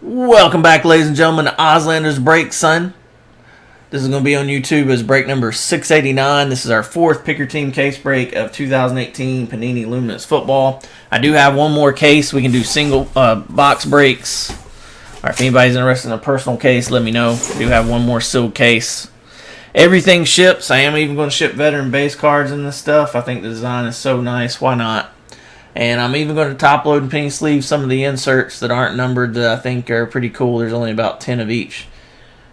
Welcome back, ladies and gentlemen, to Ozlander's Break, son. This is going to be on YouTube as break number 689. This is our fourth Pick Your Team case break of 2018 Panini Luminance football. I do have one more case. We can do single box breaks. All right, if anybody's interested in a personal case, let me know. I do have one more sealed case. Everything ships. I am even going to ship veteran base cards and this stuff. I think the design is so nice. Why not? And I'm even going to top load and penny sleeve some of the inserts that aren't numbered that I think are pretty cool. There's only about 10 of each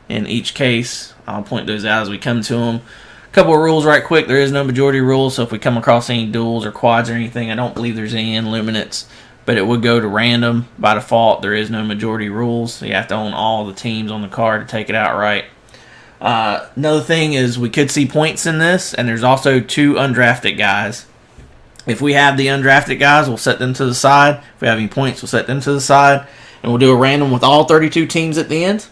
in each case. I'll point those out as we come to them. A couple of rules right quick. There is no majority rule, so if we come across any duels or quads or anything, I don't believe there's any in Luminance, but it would go to random. By default, there is no majority rules, so you have to own all the teams on the card to take it out right. Another thing is we could see points in this, and there's also 2 undrafted guys. If we have the undrafted guys, we'll set them to the side. If we have any points, we'll set them to the side. And we'll do a random with all 32 teams at the end.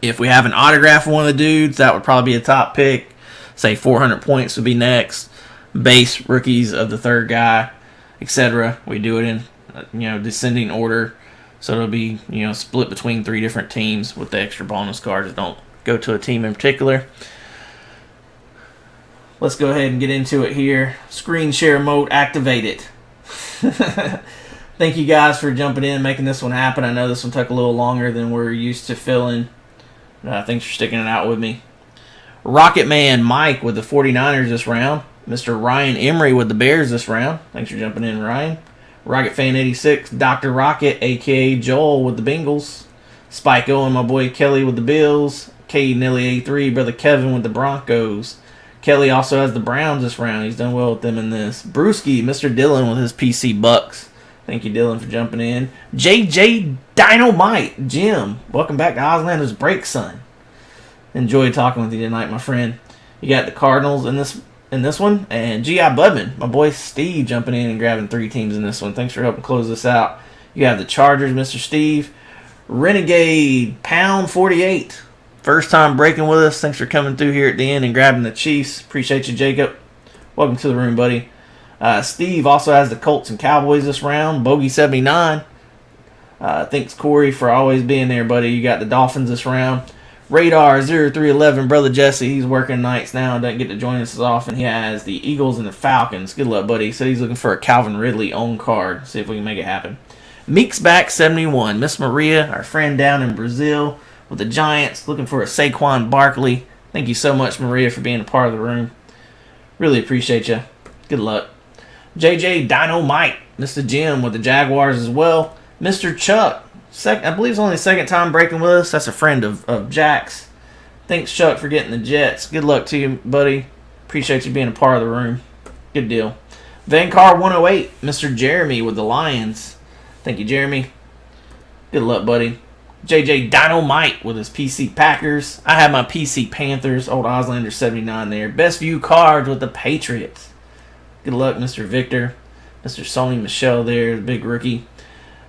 If we have an autograph of one of the dudes, that would probably be a top pick. Say 400 points would be next. Base rookies of the third guy, etc. We do it in descending order. So it'll be split between 3 different teams with the extra bonus cards that don't go to a team in particular. Let's go ahead and get into it here. Screen share mode activated. Thank you guys for jumping in and making this one happen. I know this one took a little longer than we're used to filling. Thanks for sticking it out with me. Rocket Man Mike with the 49ers this round. Mr. Ryan Emery with the Bears this round. Thanks for jumping in, Ryan. Rocket Fan 86, Dr. Rocket, a.k.a. Joel with the Bengals. Spike O and my boy Kelly with the Bills. K Nelly A3, Brother Kevin with the Broncos. Kelly also has the Browns this round. He's done well with them in this. Brewski, Mr. Dylan with his PC Bucks. Thank you, Dylan, for jumping in. JJ Dynamite, Jim. Welcome back to Ozlander's Break, son. Enjoyed talking with you tonight, my friend. You got the Cardinals in this one. And G.I. Budman, my boy Steve, jumping in and grabbing 3 teams in this one. Thanks for helping close this out. You have the Chargers, Mr. Steve. Renegade, Pound 48. First time breaking with us. Thanks for coming through here at the end and grabbing the Chiefs. Appreciate you, Jacob. Welcome to the room, buddy. Steve also has the Colts and Cowboys this round. Bogey 79. Thanks, Corey, for always being there, buddy. You got the Dolphins this round. Radar 0311, Brother Jesse. He's working nights now and doesn't get to join us as often. He has the Eagles and the Falcons. Good luck, buddy. He said he's looking for a Calvin Ridley own card. See if we can make it happen. Meeks back 71. Miss Maria, our friend down in Brazil with the Giants, looking for a Saquon Barkley. Thank you so much, Maria, for being a part of the room. Really appreciate you. Good luck. JJ Dynamite, Mr. Jim with the Jaguars as well. Mr. Chuck, I believe it's only the second time breaking with us. That's a friend of Jack's. Thanks, Chuck, for getting the Jets. Good luck to you, buddy. Appreciate you being a part of the room. Good deal. Vancar 108, Mr. Jeremy with the Lions. Thank you, Jeremy. Good luck, buddy. JJ Dynamite with his PC Packers. I have my PC Panthers. Old Ozlander 79 there. Best View Cards with the Patriots. Good luck, Mr. Victor. Mr. Sony Michelle there, the big rookie.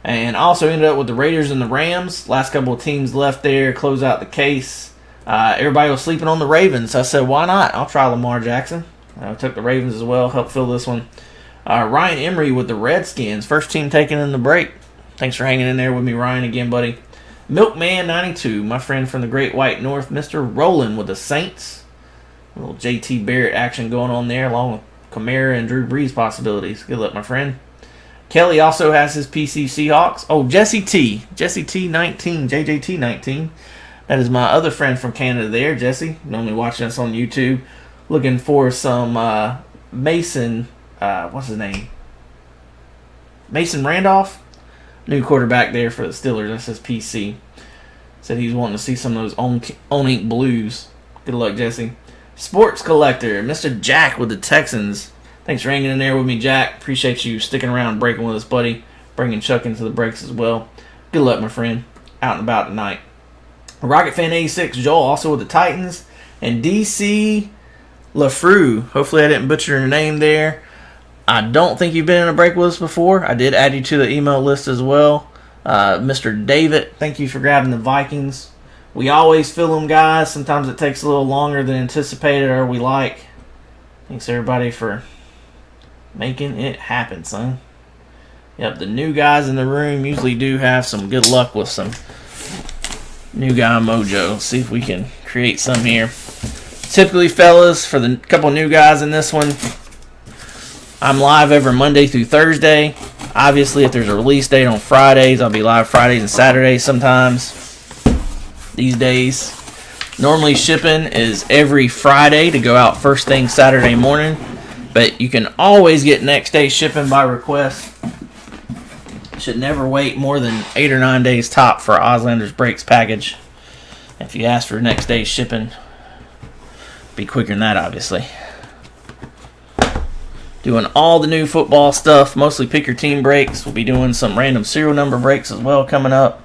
And also ended up with the Raiders and the Rams. Last couple of teams left there. Close out the case. Everybody was sleeping on the Ravens. I said, why not? I'll try Lamar Jackson. I took the Ravens as well. Helped fill this one. Ryan Emery with the Redskins. First team taken in the break. Thanks for hanging in there with me, Ryan, again, buddy. Milkman 92, my friend from the Great White North. Mr. Roland with the Saints. A little JT Barrett action going on there, along with Kamara and Drew Brees possibilities. Good luck, my friend. Kelly also has his PC Seahawks. Oh, Jesse T. Jesse T19. JJT 19. That is my other friend from Canada there, Jesse. Normally watching us on YouTube. Looking for some Mason, what's his name? Mason Randolph? New quarterback there for the Steelers. That's his PC. Said he's wanting to see some of those on ink blues. Good luck, Jesse. Sports Collector, Mr. Jack with the Texans. Thanks for hanging in there with me, Jack. Appreciate you sticking around, breaking with us, buddy. Bringing Chuck into the breaks as well. Good luck, my friend. Out and about tonight. Rocket Fan 86, Joel, also with the Titans. And DC LaFrue. Hopefully I didn't butcher your name there. I don't think you've been in a break with us before. I did add you to the email list as well. Mr. David, thank you for grabbing the Vikings. We always fill them, guys. Sometimes it takes a little longer than anticipated or we like. Thanks, everybody, for making it happen, son. Yep, the new guys in the room usually do have some good luck with some new guy mojo. Let's see if we can create some here. Typically, fellas, for the couple new guys in this one, I'm live every Monday through Thursday. Obviously, if there's a release date on Fridays, I'll be live Fridays and Saturdays sometimes these days. Normally, shipping is every Friday to go out first thing Saturday morning, but you can always get next day shipping by request. Should never wait more than 8 or 9 days top for Auslander's Breaks package. If you ask for next day shipping, be quicker than that, obviously. Doing all the new football stuff, mostly pick your team breaks. We'll be doing some random serial number breaks as well coming up.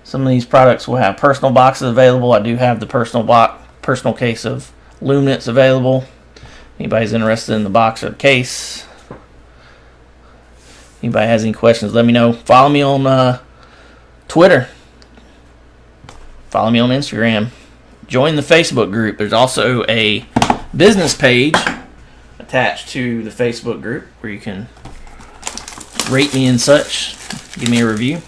Some of these products will have personal boxes available. I do have the personal case of Luminance available. Anybody's interested in the box or the case? Anybody has any questions, let me know. Follow me on Twitter. Follow me on Instagram. Join the Facebook group. There's also a business page attached to the Facebook group where you can rate me and such. Give me a review.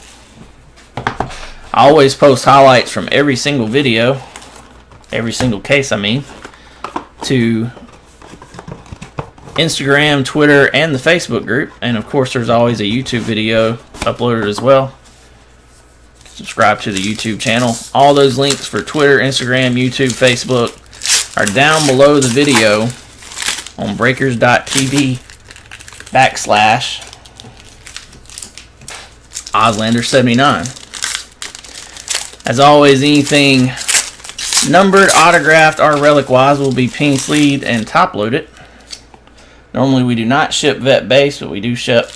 I always post highlights from every single video, every single case, to Instagram, Twitter, and the Facebook group. And of course, there's always a YouTube video uploaded as well. Subscribe to the YouTube channel. All those links for Twitter, Instagram, YouTube, Facebook are down below the video on breakers.tv/Auslander79. As always, anything numbered, autographed, or relic-wise will be pin sleeved and top-loaded. Normally, we do not ship vet base, but we do ship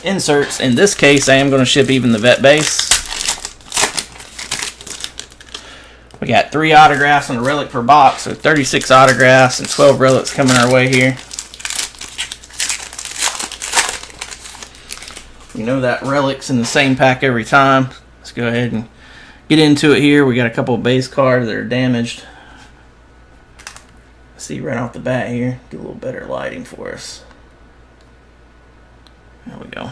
inserts. In this case, I am going to ship even the vet base. We got 3 autographs and a relic per box, so 36 autographs and 12 relics coming our way here. You know that relic's in the same pack every time. Let's go ahead and get into it here. We got a couple of base cards that are damaged. See right off the bat here. Get a little better lighting for us. There we go.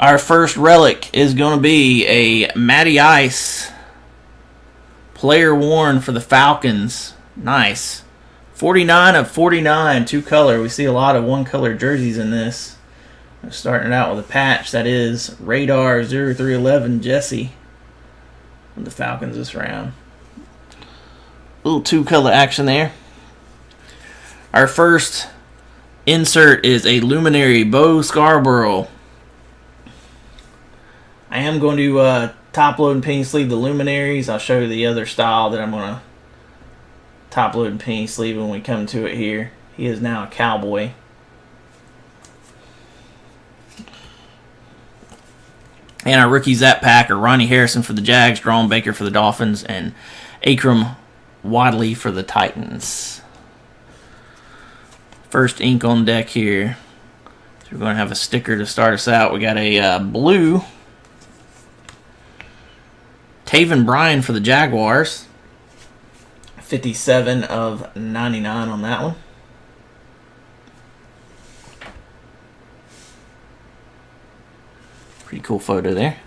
Our first relic is going to be a Matty Ice player worn for the Falcons. Nice. 49 of 49, 2-color. We see a lot of 1-color jerseys in this. We're starting out with a patch that is Radar 0311 Jesse with the Falcons this round. Little 2-color action there. Our first insert is a Luminary Bo Scarborough. I am going to top load and pin sleeve the Luminaries. I'll show you the other style that I'm going to top load and pin sleeve when we come to it here. He is now a Cowboy. And our rookies that pack are Ronnie Harrison for the Jags, Jerome Baker for the Dolphins, and Akram Wadley for the Titans. First ink on deck here. So we're going to have a sticker to start us out. We got a blue Taven Bryan for the Jaguars. 57 of 99 on that one. Pretty cool photo there.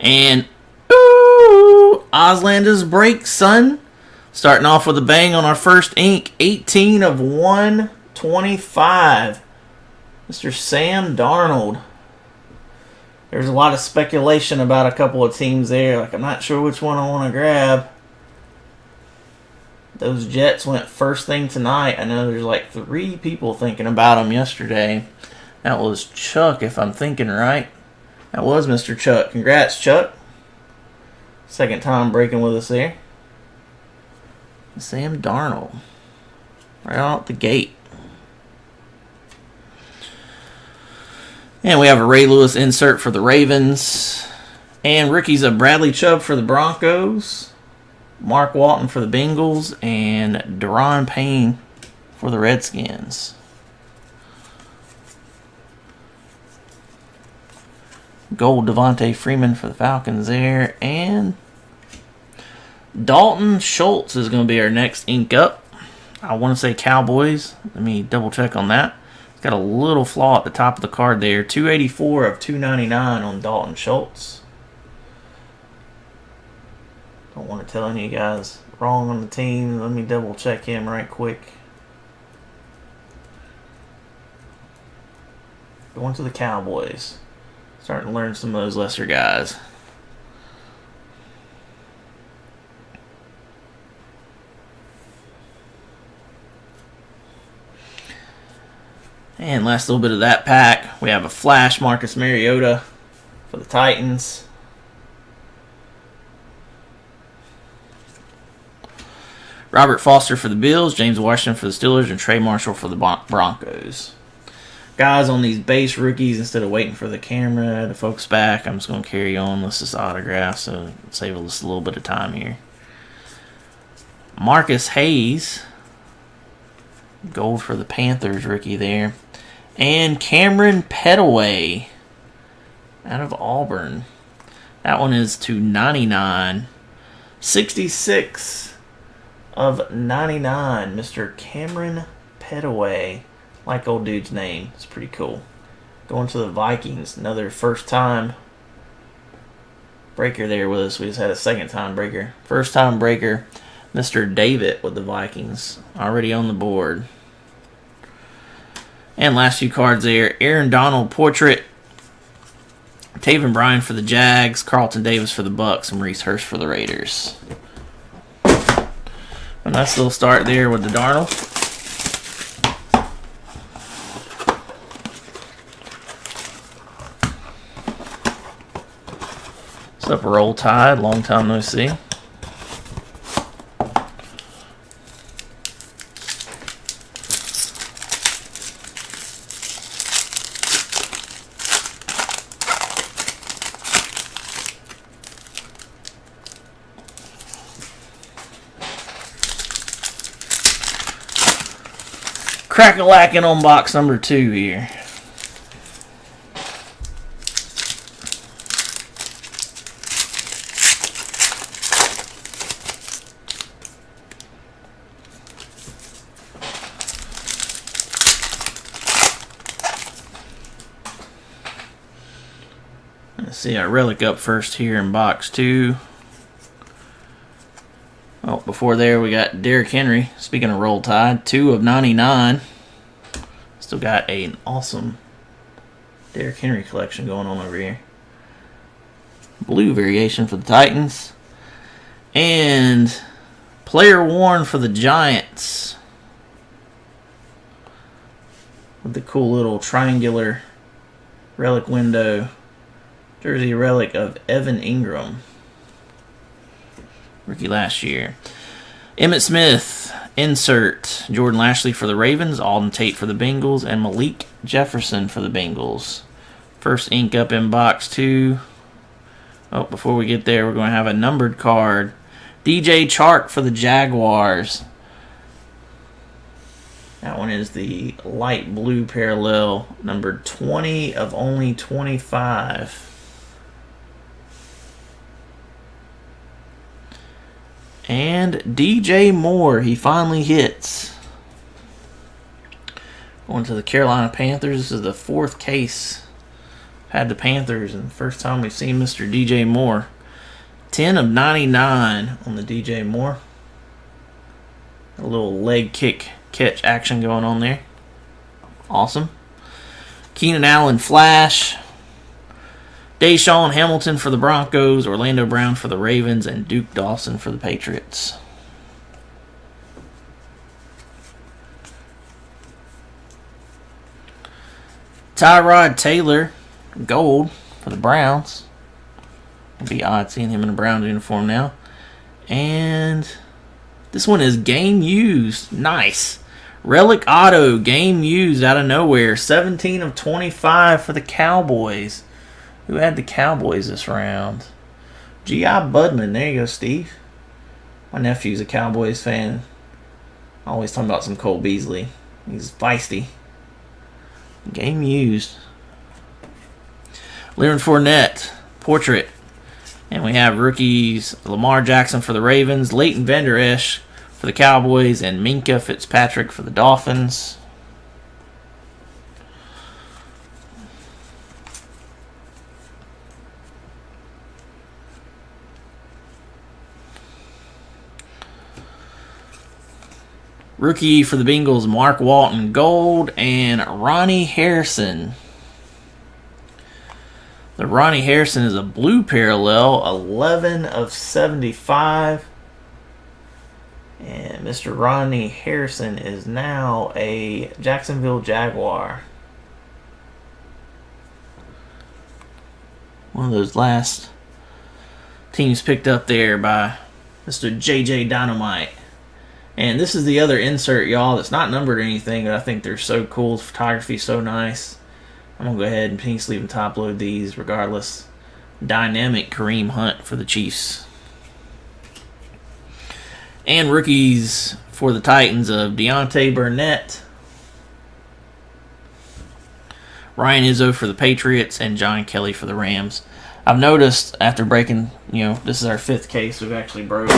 And, ooh, Auslander's Breaks, son. Starting off with a bang on our first ink. 18 of 125. Mr. Sam Darnold. There's a lot of speculation about a couple of teams there. Like, I'm not sure which one I want to grab. Those Jets went first thing tonight. I know there's like 3 people thinking about them yesterday. That was Chuck, if I'm thinking right. That was Mr. Chuck. Congrats, Chuck. Second time breaking with us there. Sam Darnold. Right out the gate. And we have a Ray Lewis insert for the Ravens. And rookies of Bradley Chubb for the Broncos. Mark Walton for the Bengals. And Daron Payne for the Redskins. Gold Devontae Freeman for the Falcons there. And Dalton Schultz is going to be our next ink up. I want to say Cowboys. Let me double check on that. It's got a little flaw at the top of the card there. 284 of 299 on Dalton Schultz. Don't want to tell any of you guys wrong on the team. Let me double check him right quick. Going to the Cowboys. Starting to learn some of those lesser guys. And last little bit of that pack, we have a flash Marcus Mariota for the Titans. Robert Foster for the Bills, James Washington for the Steelers, and Trey Marshall for the Broncos. Guys, on these base rookies, instead of waiting for the camera to focus back, I'm just going to carry on. This is autograph, so save us a little bit of time here. Marcus Hayes, gold for the Panthers rookie there. And Cameron Petaway out of Auburn. That one is to 99. 66 of 99, Mr. Cameron Petaway. Like old dude's name. It's pretty cool. Going to the Vikings. Another first time breaker there with us. We just had a second time breaker. First time breaker, Mr. David with the Vikings. Already on the board. And last few cards there. Aaron Donald portrait. Taven Bryan for the Jags. Carlton Davis for the Bucks. And Maurice Hurst for the Raiders. A nice little start there with the Darnold. What's up, Roll Tide? Long time no see. Crack-a-lackin' on box number 2 here. Let's see our relic up first here in box 2. Oh, before there we got Derrick Henry. Speaking of Roll Tide, 2 of 99. Still got an awesome Derrick Henry collection going on over here. Blue variation for the Titans. And player worn for the Giants. With the cool little triangular relic window. Jersey relic of Evan Ingram. Rookie last year. Emmitt Smith, insert. Jordan Lashley for the Ravens. Alden Tate for the Bengals. And Malik Jefferson for the Bengals. First ink up in box 2. Oh, before we get there, we're going to have a numbered card. DJ Chark for the Jaguars. That one is the light blue parallel. Number 20 of only 25. And DJ Moore, he finally hits. Going to the Carolina Panthers. This is the 4th case. Had the Panthers, and the first time we've seen Mr. DJ Moore. 10 of 99 on the DJ Moore. A little leg kick catch action going on there. Awesome. Keenan Allen flash. Deshaun Hamilton for the Broncos, Orlando Brown for the Ravens, and Duke Dawson for the Patriots. Tyrod Taylor, gold for the Browns. It'd be odd seeing him in a Browns uniform now. And this one is game used. Nice. Relic auto, game used out of nowhere. 17 of 25 for the Cowboys. Who had the Cowboys this round? G.I. Budman. There you go, Steve. My nephew's a Cowboys fan. Always talking about some Cole Beasley. He's feisty. Game used. Leonard Fournette. Portrait. And we have rookies Lamar Jackson for the Ravens, Leighton Vander Esch for the Cowboys, and Minka Fitzpatrick for the Dolphins. Rookie for the Bengals, Mark Walton Gold, and Ronnie Harrison. The Ronnie Harrison is a blue parallel, 11 of 75. And Mr. Ronnie Harrison is now a Jacksonville Jaguar. One of those last teams picked up there by Mr. JJ Dynamite. And this is the other insert, y'all, that's not numbered or anything, but I think they're so cool. The photography's so nice. I'm going to go ahead and pink sleeve and top load these regardless. Dynamic Kareem Hunt for the Chiefs. And rookies for the Titans of Deontay Burnett, Ryan Izzo for the Patriots, and John Kelly for the Rams. I've noticed after breaking, this is our 5th case. We've actually broke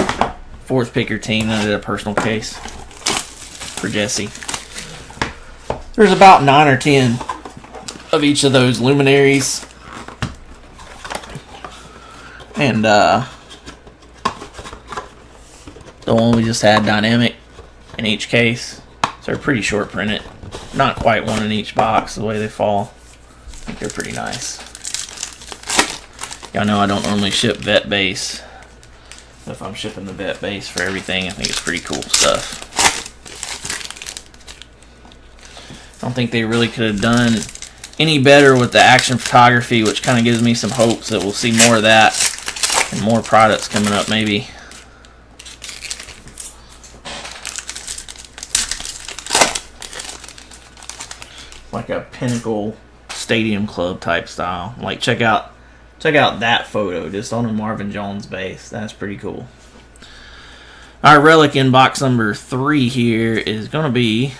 4th picker team, and I did a personal case for Jesse. There's about 9 or 10 of each of those luminaries. And the one we just had dynamic in each case. So they're pretty short printed. Not quite one in each box the way they fall. I think they're pretty nice. Y'all know I don't normally ship vet base. If I'm shipping the vet base for everything, I think it's pretty cool stuff. I don't think they really could have done any better with the action photography, which kind of gives me some hopes that we'll see more of that and more products coming up maybe. Like a Pinnacle Stadium Club type style. Like check out that photo just on a Marvin Jones base. That's pretty cool. Our relic in box number 3 here is going to be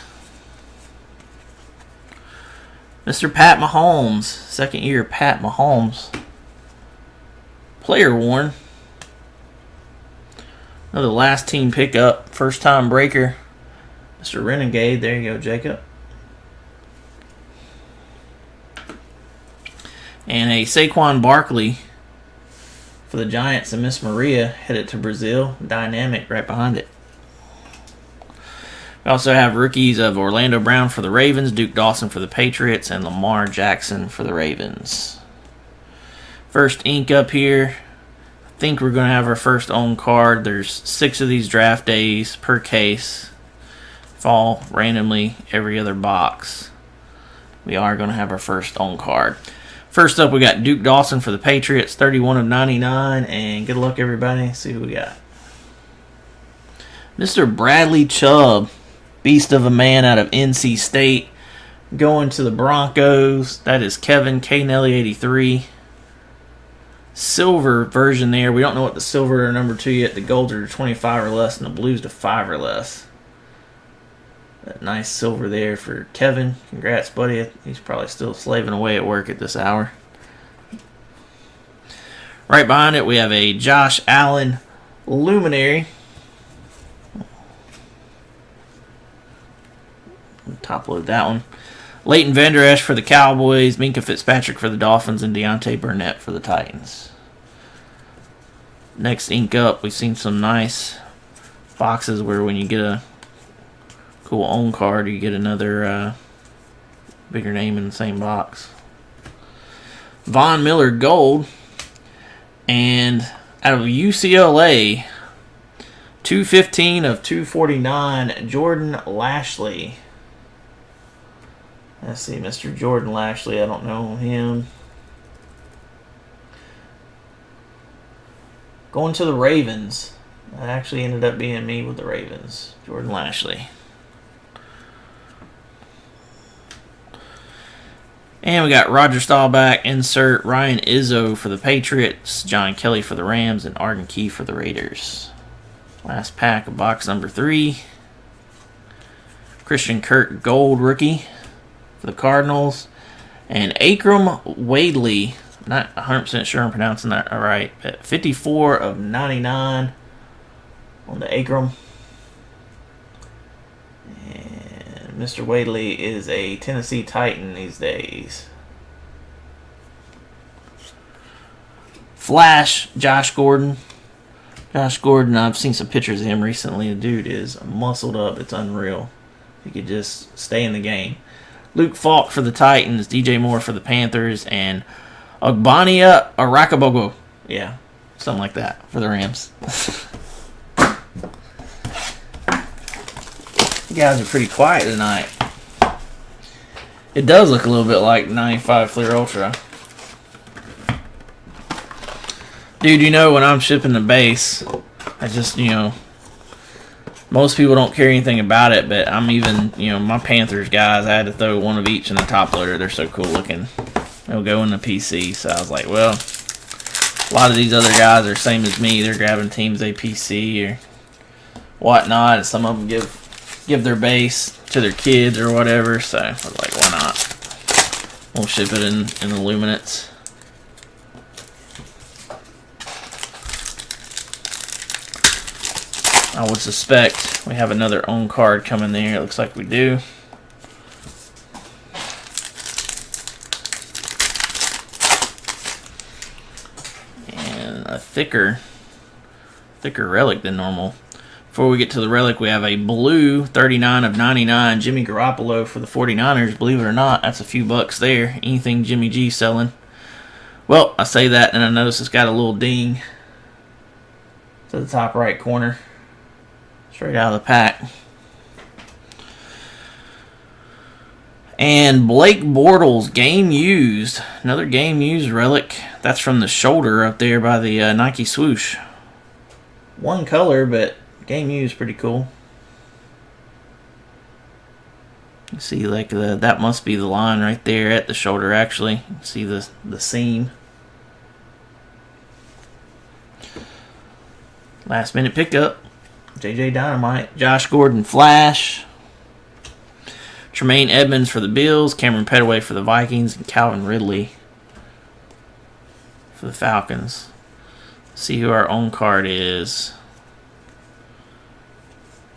Mr. Pat Mahomes. 2nd year Pat Mahomes. Player worn. Another last team pickup. First time breaker. Mr. Renegade. There you go, Jacob. And a Saquon Barkley for the Giants and Miss Maria headed to Brazil. Dynamic right behind it. We also have rookies of Orlando Brown for the Ravens, Duke Dawson for the Patriots, and Lamar Jackson for the Ravens. First ink up here. I think we're going to have our first own card. There's 6 of these draft days per case. Fall randomly every other box. We are going to have our first own card. First up, we got Duke Dawson for the Patriots, 31 of 99, and good luck, everybody. Let's see who we got. Mr. Bradley Chubb, beast of a man out of NC State, going to the Broncos. That is Kevin K. Nelly 83. Silver version there. We don't know what the silver are number 2 yet. The golds are 25 or less, and the blues to 5 or less. That nice silver there for Kevin. Congrats, buddy. He's probably still slaving away at work at this hour. Right behind it, we have a Josh Allen Luminary. Top load that one. Leighton Vander Esch for the Cowboys, Minka Fitzpatrick for the Dolphins, and Deontay Burnett for the Titans. Next ink up, we've seen some nice boxes where when you get a cool own card, you get another bigger name in the same box. Von Miller Gold, and out of UCLA, 215 of 249, Jordan Lashley. Let's see, Mr. Jordan Lashley, I don't know him. Going to the Ravens. That actually ended up being me with the Ravens. Jordan Lashley. And we got Roger Staubach, insert Ryan Izzo for the Patriots, John Kelly for the Rams, and Arden Key for the Raiders. Last pack of box number 3. Christian Kirk Gold rookie for the Cardinals. And Akram Wadley Not 100% sure I'm pronouncing that right. But 54 of 99 on the Akram. And Mr. Wadley is a Tennessee Titan these days. Flash, Josh Gordon. Josh Gordon, I've seen some pictures of him recently. The dude is muscled up. It's unreal. He could just stay in the game. Luke Falk for the Titans, DJ Moore for the Panthers, and Ogbania Arakabogo. Yeah, something like that for the Rams. You guys are pretty quiet tonight. It does look a little bit like 95 Fleer Ultra. Dude, you know, when I'm shipping the base, I just, most people don't care anything about it, but I'm even, my Panthers guys, I had to throw one of each in the top loader. They're so cool looking. They'll go in the PC. So I was like, well, a lot of these other guys are same as me. They're grabbing teams APC or whatnot. And some of them give their base to their kids or whatever. So I was like, why not? We'll ship it in the Luminance. I would suspect we have another own card coming there. It looks like we do. And a thicker relic than normal. Before we get to the relic, we have a blue 39 of 99 Jimmy Garoppolo for the 49ers. Believe it or not, that's a few bucks there. Anything Jimmy G selling. Well, I say that and I notice it's got a little ding to the top right corner. Straight out of the pack. And Blake Bortles, game used. Another game used relic. That's from the shoulder up there by the Nike swoosh. One color, but game used, pretty cool. You see, like that must be the line right there at the shoulder. Actually, you see the seam. Last minute pickup. JJ Dynamite, Josh Gordon Flash, Tremaine Edmonds for the Bills, Cameron Petaway for the Vikings, and Calvin Ridley for the Falcons. Let's see who our own card is.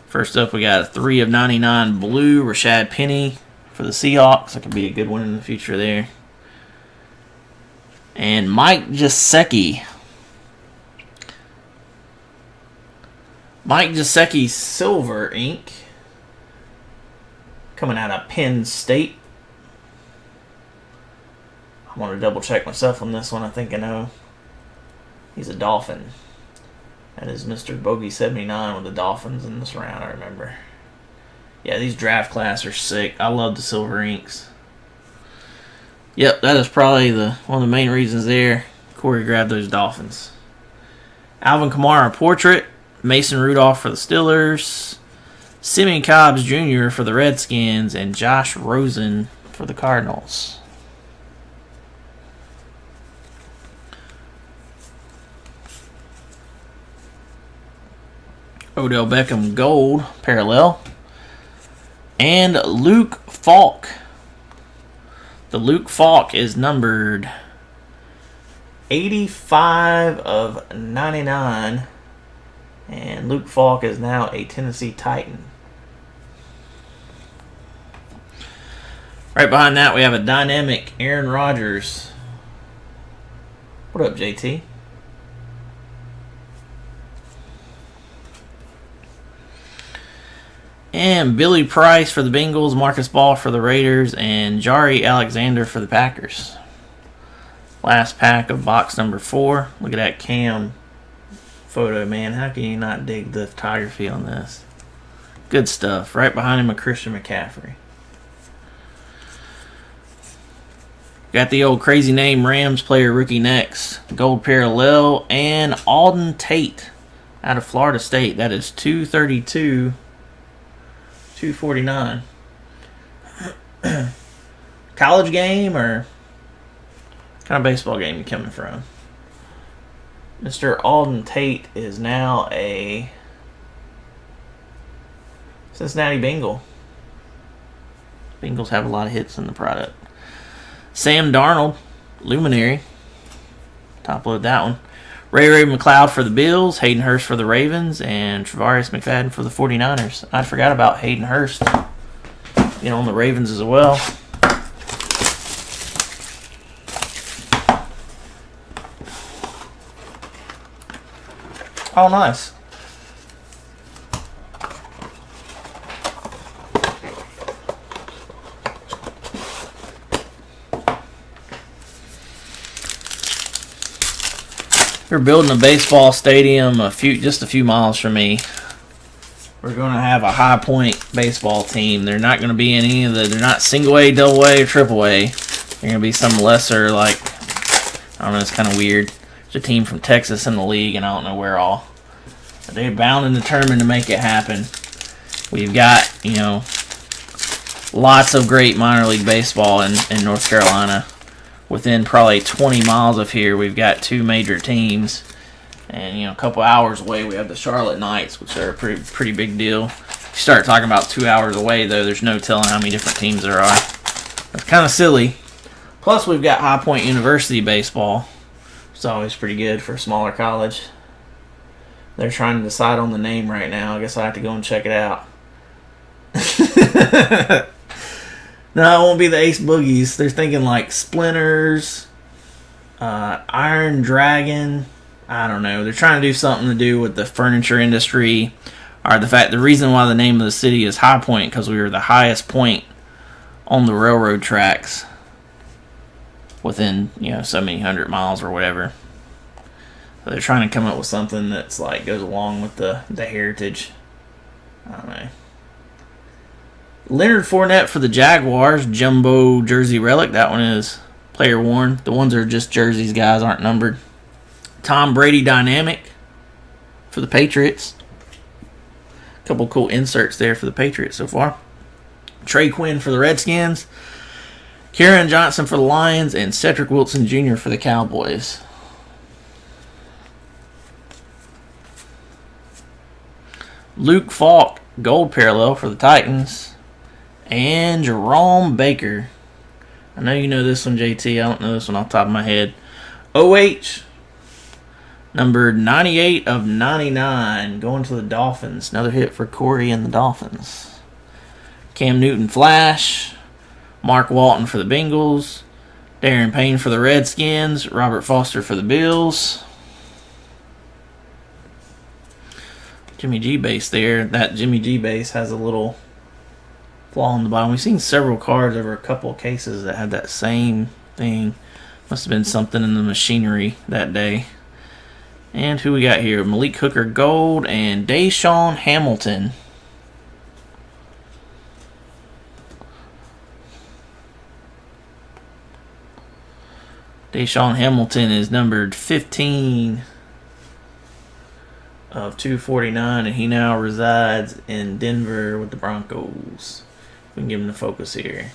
First up, we got a 3 of 99 blue Rashad Penny for the Seahawks. That could be a good one in the future there. And Mike Gesicki. Mike Gesicki Silver Ink. Coming out of Penn State. I want to double check myself on this one. I think I know. He's a Dolphin. That is Mr. Bogey 79 with the Dolphins in this round, I remember. Yeah, these draft class are sick. I love the silver inks. Yep, that is probably one of the main reasons there. Corey grabbed those Dolphins. Alvin Kamara Portrait. Mason Rudolph for the Steelers. Simeon Cobbs Jr. for the Redskins. And Josh Rosen for the Cardinals. Odell Beckham Gold Parallel. And Luke Falk. The Luke Falk is numbered 85 of 99. And Luke Falk is now a Tennessee Titan. Right behind that, we have a dynamic Aaron Rodgers. What up, JT? And Billy Price for the Bengals, Marcus Ball for the Raiders, and Jari Alexander for the Packers. Last pack of box number 4. Look at that Cam photo, man. How can you not dig the photography on this? Good stuff. Right behind him, a Christian McCaffrey. Got the old crazy name Rams player rookie next. Gold Parallel and Alden Tate out of Florida State. That is 232, 249. College game or what kind of baseball game you coming from? Mr. Alden Tate is now a Cincinnati Bengal. Bengals have a lot of hits in the product. Sam Darnold, Luminary. Top load that one. Ray McLeod for the Bills, Hayden Hurst for the Ravens, and Travarius McFadden for the 49ers. I forgot about Hayden Hurst, on the Ravens as well. Oh, nice. We're building a baseball stadium just a few miles from me. We're going to have a High Point baseball team. They're not going to be they're not single A, double A, or triple A. They're going to be some lesser, I don't know, it's kind of weird. There's a team from Texas in the league, and I don't know where all. But they're bound and determined to make it happen. We've got, lots of great minor league baseball in North Carolina. Within probably 20 miles of here, we've got 2 major teams. And, a couple hours away, we have the Charlotte Knights, which are a pretty big deal. If you start talking about 2 hours away, though, there's no telling how many different teams there are. It's kind of silly. Plus, we've got High Point University baseball. It's always pretty good for a smaller college. They're trying to decide on the name right now. I guess I have to go and check it out. No, it won't be the Ace Boogies. They're thinking like Splinters, Iron Dragon. I don't know. They're trying to do something to do with the furniture industry, or the reason why the name of the city is High Point, because we were the highest point on the railroad tracks within so many 100 miles or whatever. So they're trying to come up with something that's goes along with the heritage. I don't know. Leonard Fournette for the Jaguars, jumbo jersey relic. That one is player worn. The ones that are just jerseys, guys, aren't numbered. Tom Brady dynamic for the Patriots. A couple cool inserts there for the Patriots so far. Trey Quinn for the Redskins. Kieran Johnson for the Lions, and Cedric Wilson Jr. for the Cowboys. Luke Falk, gold parallel for the Titans. And Jerome Baker. I know you know this one, JT. I don't know this one off the top of my head. OH, numbered 98 of 99, going to the Dolphins. Another hit for Corey and the Dolphins. Cam Newton Flash. Mark Walton for the Bengals. Darren Payne for the Redskins. Robert Foster for the Bills. Jimmy G base there. That Jimmy G base has a little flaw on the bottom. We've seen several cards over a couple of cases that had that same thing. Must have been something in the machinery that day. And who we got here? Malik Hooker gold and Deshaun Hamilton. Deshaun Hamilton is numbered 15 of 249, and he now resides in Denver with the Broncos. We can give him the focus here.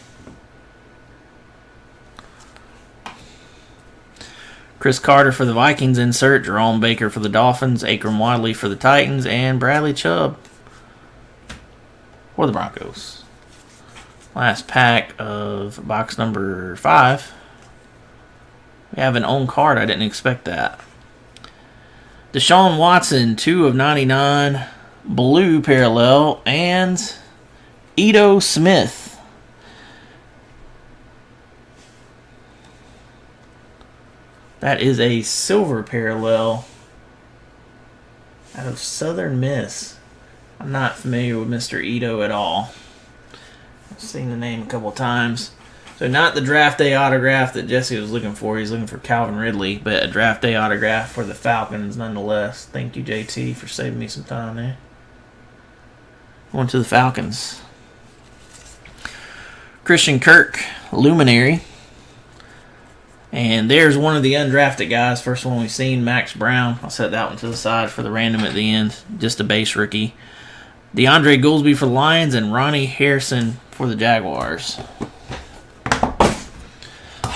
Chris Carter for the Vikings insert, Jerome Baker for the Dolphins, Akram Wadley for the Titans, and Bradley Chubb for the Broncos. Last pack of box number 5. We have an own card. I didn't expect that. Deshaun Watson, 2 of 99, blue parallel, and Ito Smith. That is a silver parallel out of Southern Miss. I'm not familiar with Mr. Ito at all. I've seen the name a couple times. So not the draft day autograph that Jesse was looking for. He's looking for Calvin Ridley, but a draft day autograph for the Falcons nonetheless. Thank you, JT, for saving me some time there. Going to the Falcons. Christian Kirk, Luminary. And there's one of the undrafted guys. First one we've seen, Max Brown. I'll set that one to the side for the random at the end. Just a base rookie. DeAndre Goolsby for the Lions and Ronnie Harrison for the Jaguars.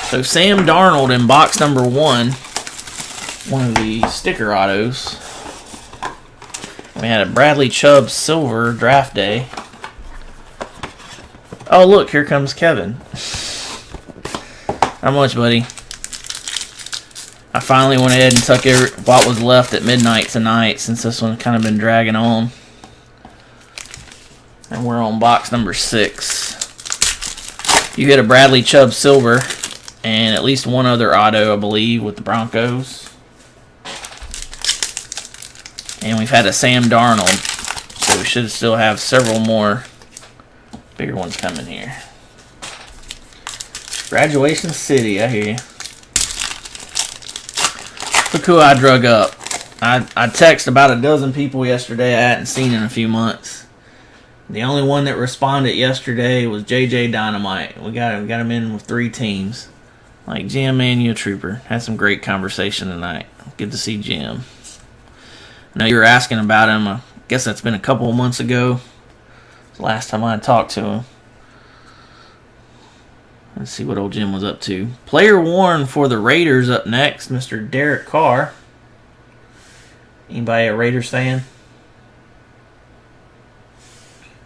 So Sam Darnold in box number 1. One of the sticker autos. We had a Bradley Chubb silver draft day. Oh, look, here comes Kevin. How much, buddy? I finally went ahead and took what was left at midnight tonight, since this one's kind of been dragging on. And we're on box number 6. You hit a Bradley Chubb silver and at least one other auto, I believe, with the Broncos. And we've had a Sam Darnold, so we should still have several more bigger ones coming here. Graduation City, I hear you. Look who I drug up. I texted about a dozen people yesterday I hadn't seen in a few months. The only one that responded yesterday was JJ Dynamite. We got him in with 3 teams. Like, Jim, man, you a trooper. Had some great conversation tonight. Good to see Jim. I know you were asking about him. I guess that's been a couple of months ago. It's the last time I talked to him. Let's see what old Jim was up to. Player worn for the Raiders up next, Mr. Derek Carr. Anybody a Raiders fan?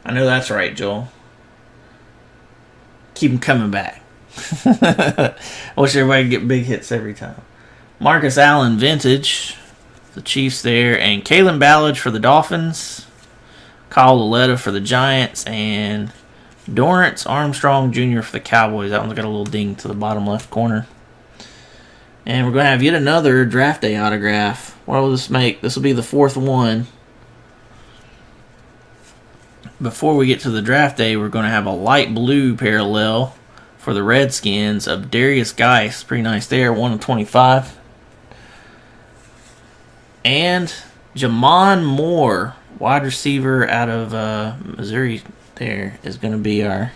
I know that's right, Joel. Keep them coming back. I wish everybody could get big hits every time. Marcus Allen vintage. The Chiefs there. And Kalen Ballage for the Dolphins. Kyle Lauletta for the Giants. And Dorrance Armstrong Jr. for the Cowboys. That one's got a little ding to the bottom left corner. And we're going to have yet another draft day autograph. What will this make? This will be the 4th one. Before we get to the draft day, we're going to have a light blue parallel for the Redskins of Darius Geis. Pretty nice there, 1 of 25. And Jamon Moore, wide receiver out of Missouri, there is going to be our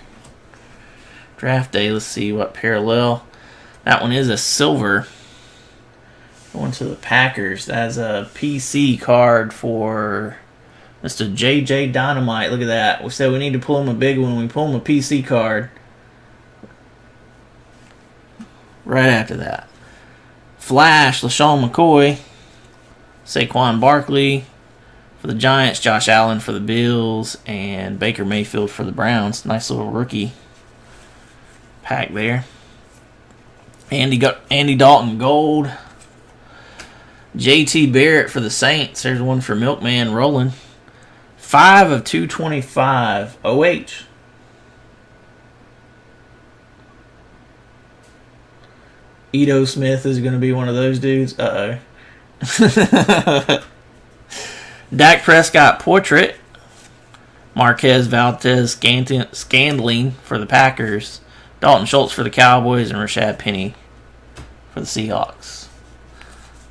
draft day. Let's see what parallel. That one is a silver. Going to the Packers. That's a PC card for Mr. JJ Dynamite. Look at that. We said we need to pull him a big one. We pull him a PC card. Right after that. Flash, LaShawn McCoy. Saquon Barkley for the Giants. Josh Allen for the Bills. And Baker Mayfield for the Browns. Nice little rookie pack there. Andy Dalton gold. JT Barrett for the Saints. There's one for Milkman Roland. 5 of 225. OH. Ito Smith is going to be one of those dudes. Uh-oh. Dak Prescott portrait. Marquez Valdez Scandling for the Packers. Dalton Schultz for the Cowboys. And Rashad Penny for the Seahawks.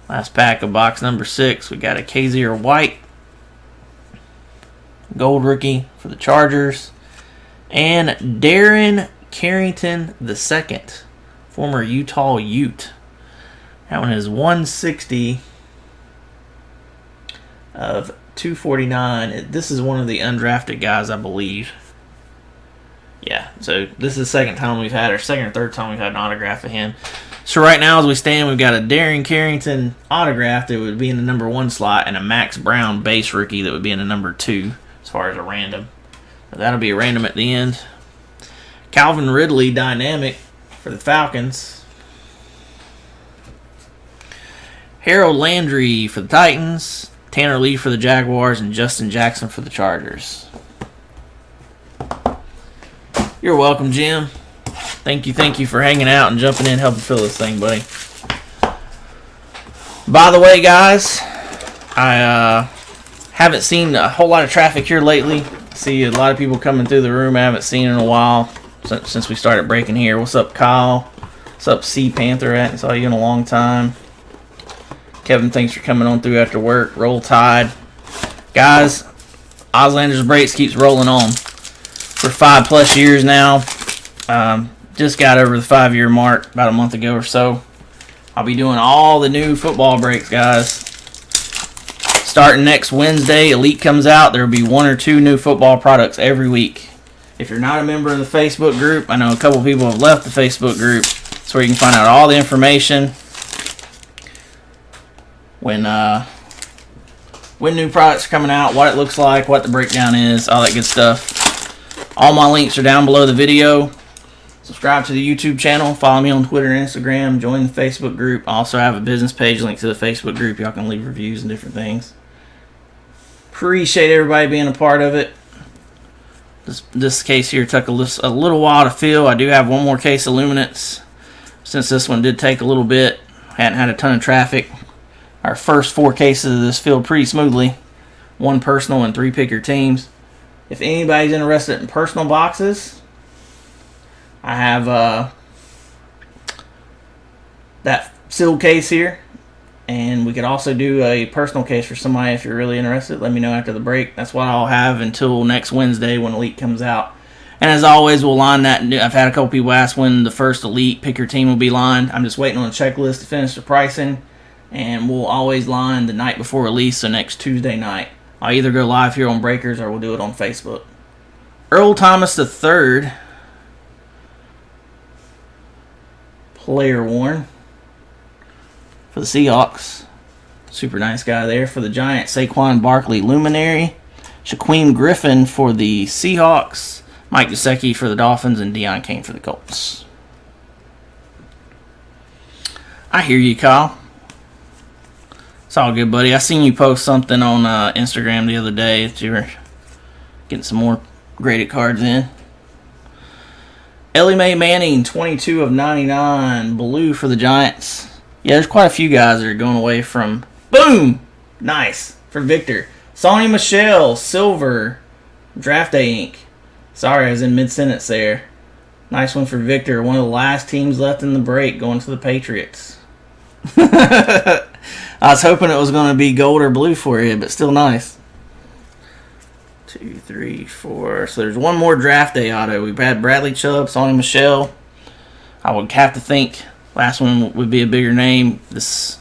Last pack of box number 6. We got a Kaiser White. Gold rookie for the Chargers. And Darren Carrington II. Former Utah Ute. That one is 160 of 249. This is one of the undrafted guys, I believe. Yeah, so this is the second time we've had, or second or third time we've had an autograph of him. So right now as we stand, we've got a Darren Carrington autograph that would be in the number 1 slot and a Max Brown base rookie that would be in the number 2 as far as a random. So that'll be a random at the end. Calvin Ridley dynamic for the Falcons. Harold Landry for the Titans. Tanner Lee for the Jaguars. And Justin Jackson for the Chargers. You're welcome, Jim. Thank you for hanging out and jumping in, helping fill this thing, buddy. By the way, guys, I haven't seen a whole lot of traffic here lately. See a lot of people coming through the room I haven't seen in a while since we started breaking here. What's up, Kyle? What's up, Sea Panther? I haven't saw you in a long time. Kevin, thanks for coming on through after work. Roll Tide. Guys, Auslander's Breaks keeps rolling on. For 5+ years now. Just got over the 5-year mark about a month ago or so. I'll be doing all the new football breaks, guys. Starting next Wednesday, Elite comes out. There will be 1 or 2 new football products every week. If you're not a member of the Facebook group, I know a couple people have left the Facebook group. That's where you can find out all the information. When new products are coming out, what it looks like, what the breakdown is, all that good stuff. All my links are down below the video. Subscribe to the YouTube channel. Follow me on Twitter and Instagram. Join the Facebook group. I also have a business page linked to the Facebook group. Y'all can leave reviews and different things. Appreciate everybody being a part of it. This case here took a little while to fill. I do have one more case of Luminance. Since this one did take a little bit, hadn't had a ton of traffic. Our first 4 cases of this filled pretty smoothly. 1 personal and 3 pick your teams. If anybody's interested in personal boxes, I have that sealed case here. And we could also do a personal case for somebody if you're really interested. Let me know after the break. That's what I'll have until next Wednesday when Elite comes out. And as always, we'll line that. I've had a couple people ask when the first Elite pick your team will be lined. I'm just waiting on a checklist to finish the pricing. And we'll always line the night before release, so next Tuesday night. I'll either go live here on Breakers or we'll do it on Facebook. Earl Thomas III. Player worn. For the Seahawks. Super nice guy there. For the Giants, Saquon Barkley, Luminary. Shaquem Griffin for the Seahawks. Mike Gesicki for the Dolphins. And Deion Kane for the Colts. I hear you, Kyle. It's all good, buddy. I seen you post something on Instagram the other day that you were getting some more graded cards in. Ellie Mae Manning, 22 of 99. Blue for the Giants. Yeah, there's quite a few guys that are going away from... Boom! Nice. For Victor. Sony Michel, silver. Draft Day ink. Sorry, I was in mid-sentence there. Nice one for Victor. One of the last teams left in the break going to the Patriots. I was hoping it was going to be gold or blue for you, but still nice. 2, 3, 4. So there's one more Draft Day auto. We've had Bradley Chubb, Sony Michel. I would have to think... Last one would be a bigger name. This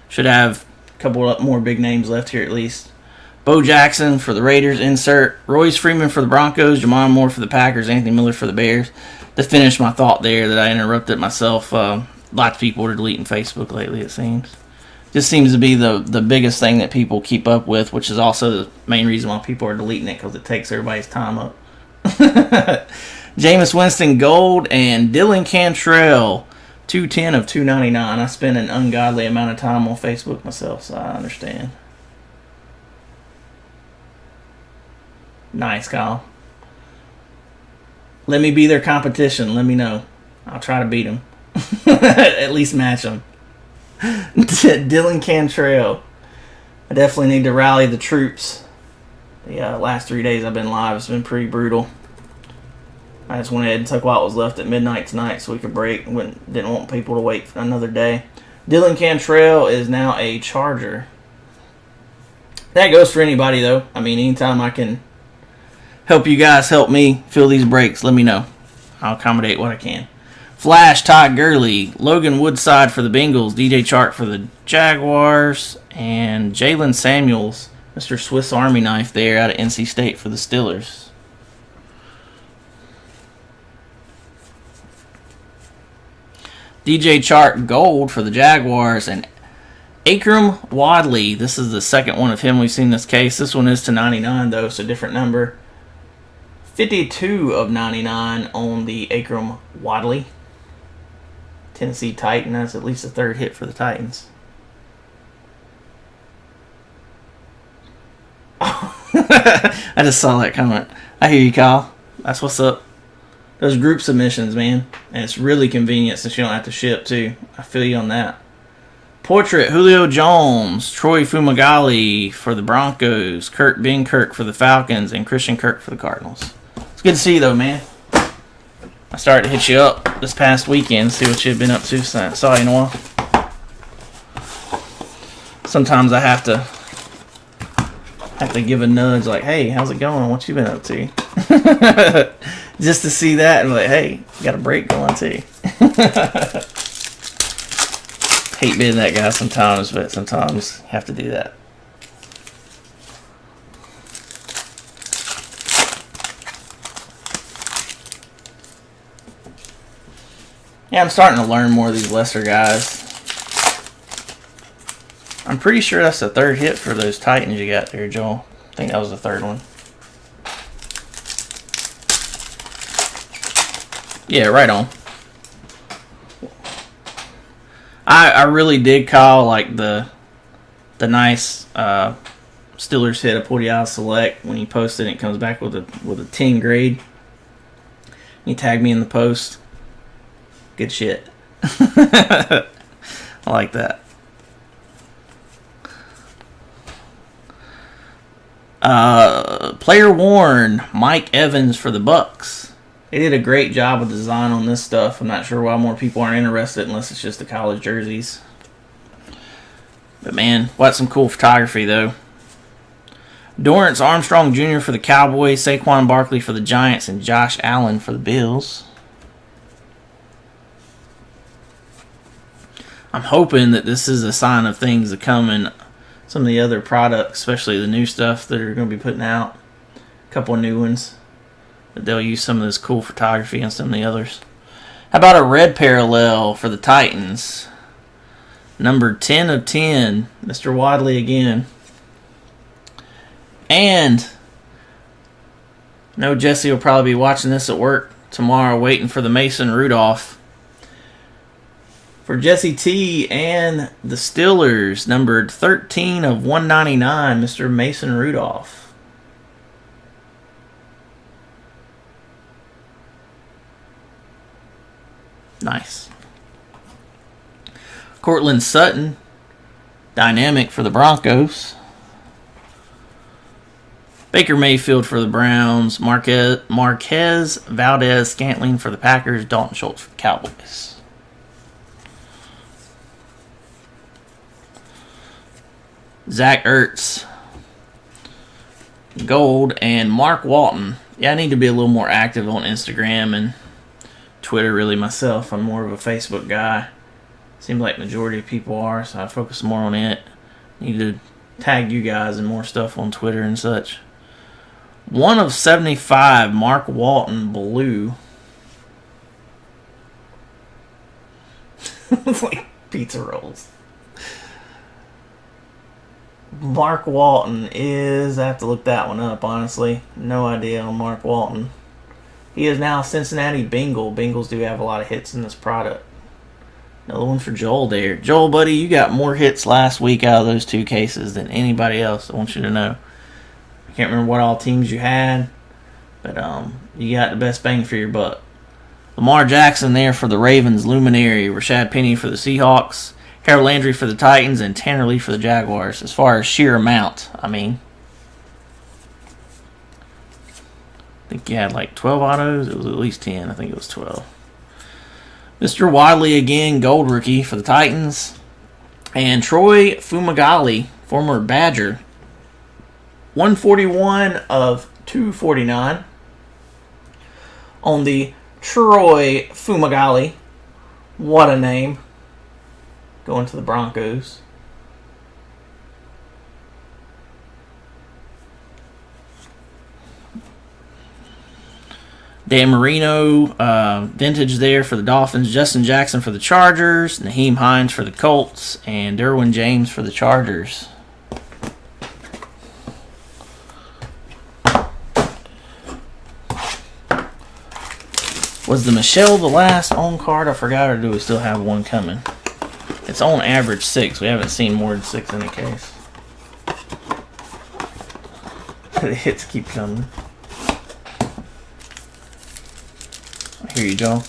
should have a couple more big names left here at least. Bo Jackson for the Raiders, insert. Royce Freeman for the Broncos. Jamon Moore for the Packers. Anthony Miller for the Bears. To finish my thought there that I interrupted myself. Lots of people are deleting Facebook lately, it seems. Just seems to be the biggest thing that people keep up with, which is also the main reason why people are deleting it, because it takes everybody's time up. Jameis Winston Gold and Dylan Cantrell. 210 of 299. I spend an ungodly amount of time on Facebook myself, so I understand. Nice, Kyle. Let me be their competition. Let me know. I'll try to beat them. At least match them. Dylan Cantrell. I definitely need to rally the troops. The last 3 days I've been live, it's been pretty brutal. I just went ahead and took what was left at midnight tonight so we could break. Didn't want people to wait for another day. Dylan Cantrell is now a Charger. That goes for anybody, though. I mean, anytime I can help you guys help me fill these breaks, let me know. I'll accommodate what I can. Flash, Todd Gurley, Logan Woodside for the Bengals, DJ Chark for the Jaguars, and Jalen Samuels, Mr. Swiss Army knife there out of NC State for the Steelers. DJ Chark gold for the Jaguars, and Akram Wadley. This is the second one of him we've seen this case. This one is to 99 though, so different number. 52 of 99 on the Akram Wadley. Tennessee Titan. That's at least a third hit for the Titans. I just saw that comment. I hear you, Kyle. That's what's up. Those group submissions, man. And it's really convenient since you don't have to ship, too. I feel you on that. Portrait, Julio Jones, Troy Fumagalli for the Broncos, Kurt Benkirk for the Falcons, and Christian Kirk for the Cardinals. It's good to see you, though, man. I started to hit you up this past weekend, see what you've been up to since I saw you in a while. Sometimes I have to give a nudge like, hey, how's it going? What you been up to? Just to see that and be like, hey, you got a break going too. Hate being that guy sometimes, but sometimes you have to do that. Yeah, I'm starting to learn more of these lesser guys. I'm pretty sure that's the third hit for those Titans you got there, Joel. I think that was the third one. Yeah, right on. I really did call like the nice Steelers hit a Podial Select when you post it and it comes back with a 10 grade. You tag me in the post. Good shit. I like that. Player worn Mike Evans for the Bucks. They did a great job with the design on this stuff. I'm not sure why more people aren't interested unless it's just the college jerseys. But man, what some cool photography though. Dorrance Armstrong Jr. for the Cowboys, Saquon Barkley for the Giants, and Josh Allen for the Bills. I'm hoping that this is a sign of things to come in some of the other products, especially the new stuff that are going to be putting out. A couple of new ones. But they'll use some of this cool photography and some of the others. How about a red parallel for the Titans? Number 10 of 10, Mr. Wadley again. And, no, Jesse will probably be watching this at work tomorrow, waiting for the Mason Rudolph. For Jesse T and the Steelers, numbered 13 of 199, Mr. Mason Rudolph. Nice. Cortland Sutton, dynamic for the Broncos. Baker Mayfield for the Browns. Marquez Valdez-Scantling for the Packers. Dalton Schultz for the Cowboys. Zach Ertz. Gold. And Mark Walton. Yeah, I need to be a little more active on Instagram and Twitter really myself. I'm more of a Facebook guy. Seems like majority of people are, so I focus more on it. Need to tag you guys and more stuff on Twitter and such. 1 of 75, Mark Walton blue. It's like pizza rolls. Mark Walton is... I have to look that one up, honestly. No idea on Mark Walton. He is now a Cincinnati Bengal. Bengals do have a lot of hits in this product. Another one for Joel there. Joel, buddy, you got more hits last week out of those two cases than anybody else. I want you to know. I can't remember what all teams you had, but you got the best bang for your buck. Lamar Jackson there for the Ravens, Luminary. Rashad Penny for the Seahawks. Harold Landry for the Titans, and Tanner Lee for the Jaguars. As far as sheer amount, I mean, I think you had like 12 autos. It was at least 10. I think it was 12. Mr. Wadley again, gold rookie for the Titans. And Troy Fumagalli, former Badger. 141 of 249. On the Troy Fumagalli. What a name. Going to the Broncos. Dan Marino, vintage there for the Dolphins. Justin Jackson for the Chargers. Naheem Hines for the Colts. And Derwin James for the Chargers. Was the Michelle the last on card? I forgot, or do we still have one coming? It's on average 6. We haven't seen more than 6 in a case. The hits keep coming. I hear you, Joe.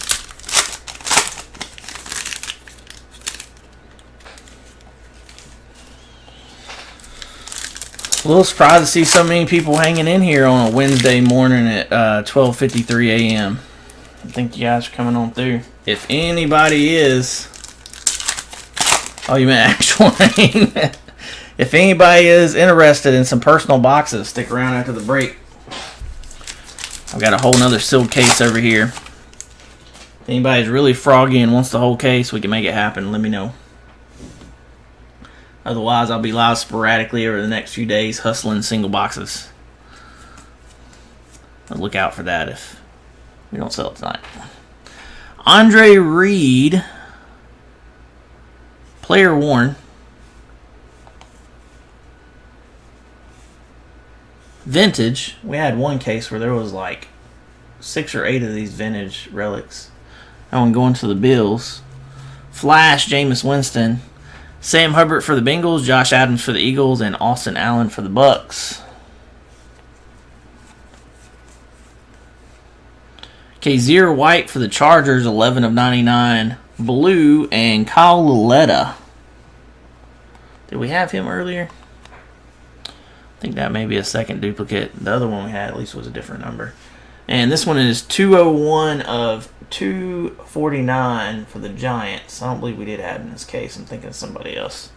A little surprised to see so many people hanging in here on a Wednesday morning at 12:53 a.m. I think you guys are coming on through. If anybody is... Oh, you meant actual name. If anybody is interested in some personal boxes, stick around after the break. I've got a whole nother sealed case over here. If anybody's really froggy and wants the whole case, we can make it happen. Let me know. Otherwise, I'll be live sporadically over the next few days, hustling single boxes. I'll look out for that if we don't sell it tonight. Andre Reed, player worn. Vintage. We had one case where there was like 6 or 8 of these vintage relics. That one going to the Bills. Flash, Jameis Winston. Sam Hubbard for the Bengals, Josh Adams for the Eagles, and Austin Allen for the Bucks. Kazir White for the Chargers, 11 of 99. Blue, and Kyle Lauletta. Did we have him earlier? I think that may be a second duplicate. The other one we had at least was a different number. And this one is 201 of 249 for the Giants. I don't believe we did have in this case. I'm thinking of somebody else.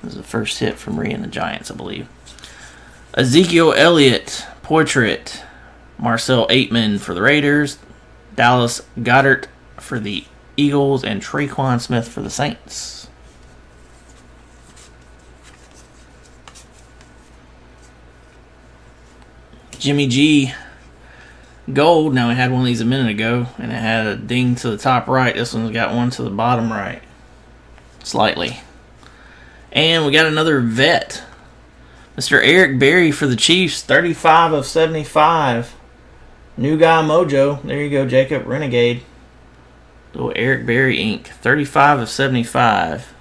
This is the first hit from Rhea and the Giants, I believe. Ezekiel Elliott, portrait. Marcel Aitman for the Raiders. Dallas Goedert for the Eagles. And Traquan Smith for the Saints. Jimmy G. Gold. Now, we had one of these a minute ago, and it had a ding to the top right. This one's got one to the bottom right. Slightly. And we got another vet. Mr. Eric Berry for the Chiefs. 35 of 75. New guy mojo. There you go, Jacob. Renegade. Little Eric Berry Inc. 35 of 75.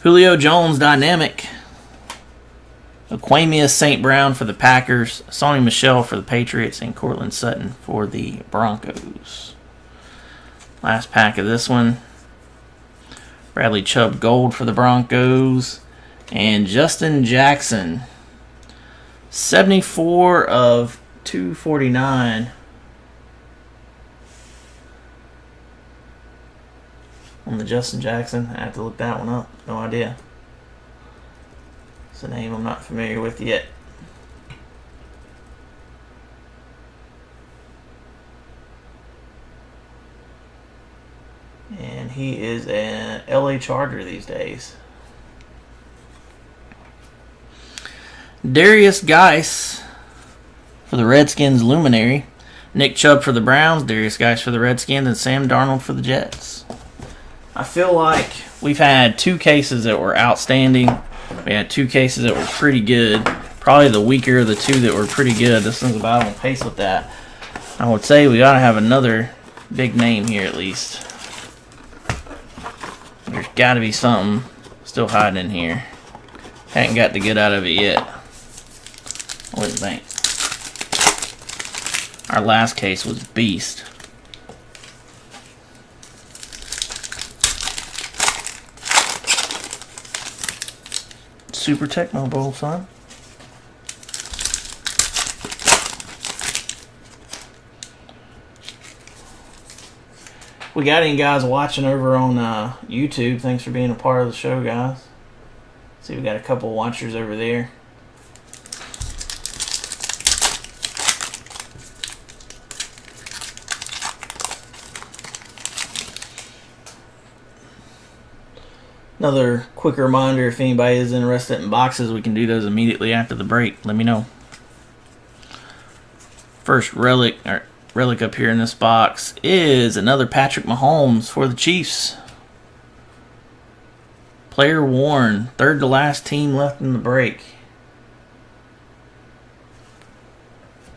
Julio Jones Dynamic. Aquamius St. Brown for the Packers, Sonny Michel for the Patriots, and Cortland Sutton for the Broncos. Last pack of this one. Bradley Chubb Gold for the Broncos. And Justin Jackson. 74 of 249. On the Justin Jackson. I have to look that one up. No idea. It's a name I'm not familiar with yet. And he is an LA Charger these days. Darius Geis for the Redskins Luminary. Nick Chubb for the Browns. Darius Geis for the Redskins. And Sam Darnold for the Jets. I feel like we've had two cases that were outstanding. We had two cases that were pretty good. Probably the weaker of the two that were pretty good. This one's about on pace with that. I would say we ought to have another big name here at least. There's got to be something still hiding in here. Hadn't got the good out of it yet. I wouldn't think. Our last case was Beast. Super Tecmo Bowl, son. We got any guys watching over on YouTube? Thanks for being a part of the show, guys. See, we got a couple watchers over there. Another quick reminder, if anybody is interested in boxes, we can do those immediately after the break. Let me know. First relic up here in this box is another Patrick Mahomes for the Chiefs. Player worn, third to last team left in the break.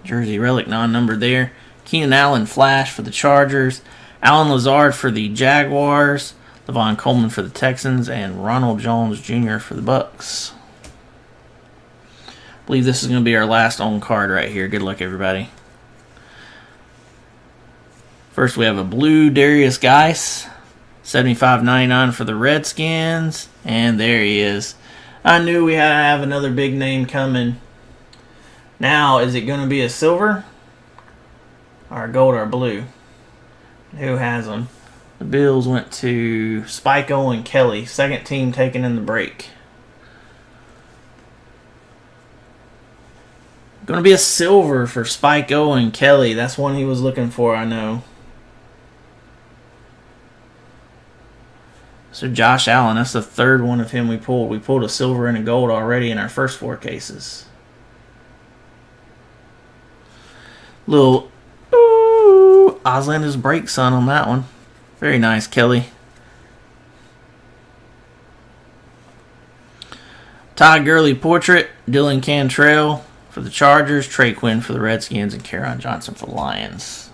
Jersey relic non-numbered there. Keenan Allen Flash for the Chargers. Alan Lazard for the Jaguars. Levon Coleman for the Texans, and Ronald Jones Jr. for the Bucks. I believe this is going to be our last on card right here. Good luck, everybody. First, we have a blue Darius Geis, $75.99 for the Redskins, and there he is. I knew we had to have another big name coming. Now, is it going to be a silver, or gold, or blue? Who has them? The Bills went to Spike Owen Kelly, second team taken in the break. Going to be a silver for Spike Owen Kelly. That's one he was looking for, I know. So Josh Allen, that's the third one of him we pulled. We pulled a silver and a gold already in our first four cases. Little Auslander's break son on that one. Very nice, Kelly. Todd Gurley portrait. Dylan Cantrell for the Chargers. Trey Quinn for the Redskins. And Kerryon Johnson for the Lions.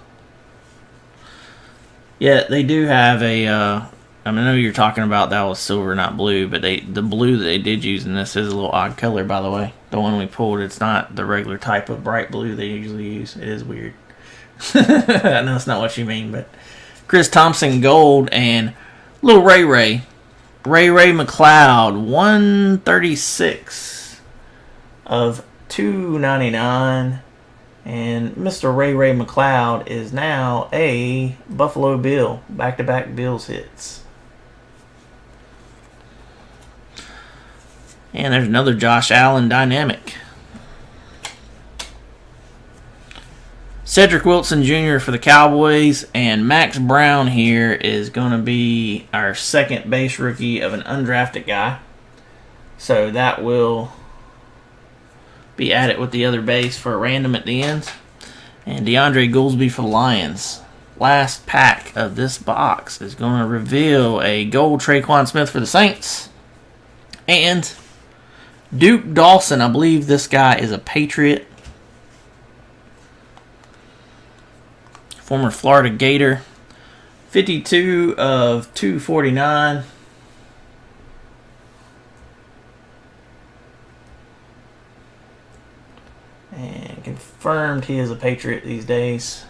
Yeah, they do have a. I know you're talking about that was silver, not blue, but the blue that they did use in this is a little odd color, by the way. The one we pulled, it's not the regular type of bright blue they usually use. It is weird. I know it's not what you mean, but Chris Thompson gold and little Ray McLeod 136 of 299. And Mr. Ray McLeod is now a Buffalo Bill. Back-to-back Bills hits. And there's another Josh Allen dynamic. Cedric Wilson Jr. for the Cowboys. And Max Brown here is going to be our second base rookie of an undrafted guy. So that will be added with the other base for a random at the end. And DeAndre Goolsby for the Lions. Last pack of this box is going to reveal a gold Traquan Smith for the Saints. And Duke Dawson, I believe this guy is a Patriot. Former Florida Gator. 52 of 249. And confirmed he is a Patriot these days.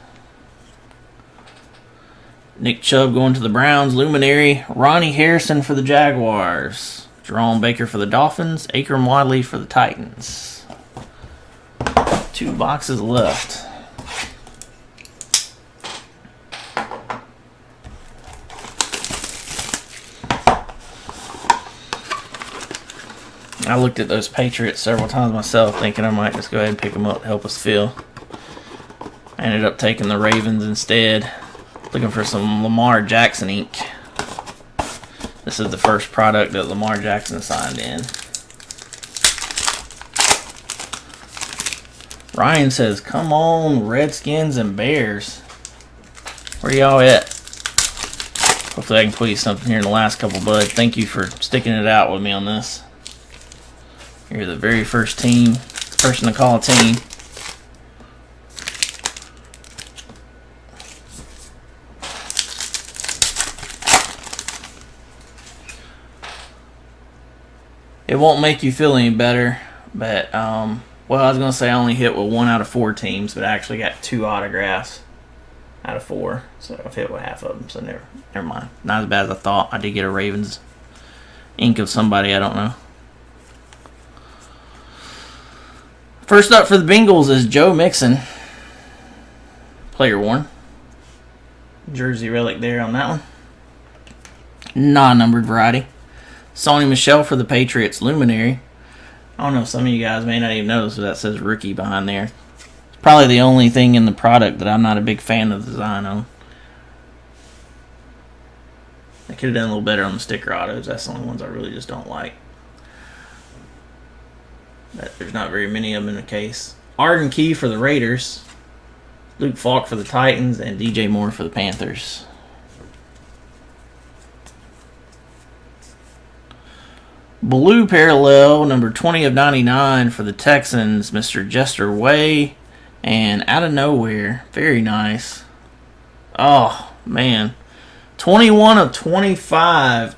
Nick Chubb going to the Browns. Luminary. Ronnie Harrison for the Jaguars. Jerome Baker for the Dolphins. Akram Wadley for the Titans. 2 boxes left. I looked at those Patriots several times myself, thinking I might just go ahead and pick them up to help us fill. I ended up taking the Ravens instead, looking for some Lamar Jackson ink. This is the first product that Lamar Jackson signed in. Ryan says, come on, Redskins and Bears. Where y'all at? Hopefully I can pull you something here in the last couple, bud. Thank you for sticking it out with me on this. You're the very first person to call a team. It won't make you feel any better, but, well, I was going to say I only hit with 1 out of 4 teams, but I actually got 2 autographs out of 4, so I've hit with half of them, so never mind. Not as bad as I thought. I did get a Ravens ink of somebody I don't know. First up for the Bengals is Joe Mixon. Player worn. Jersey relic there on that one. Non-numbered variety. Sony Michel for the Patriots. Luminary. I don't know if some of you guys may not even notice, but that says rookie behind there. It's probably the only thing in the product that I'm not a big fan of the design on. They could have done a little better on the sticker autos. That's the only ones I really just don't like. But there's not very many of them in the case. Arden Key for the Raiders. Luke Falk for the Titans. And DJ Moore for the Panthers. Blue parallel, number 20 of 99 for the Texans. Mr. Jester Way. And out of nowhere, very nice. Oh, man. 21 of 25.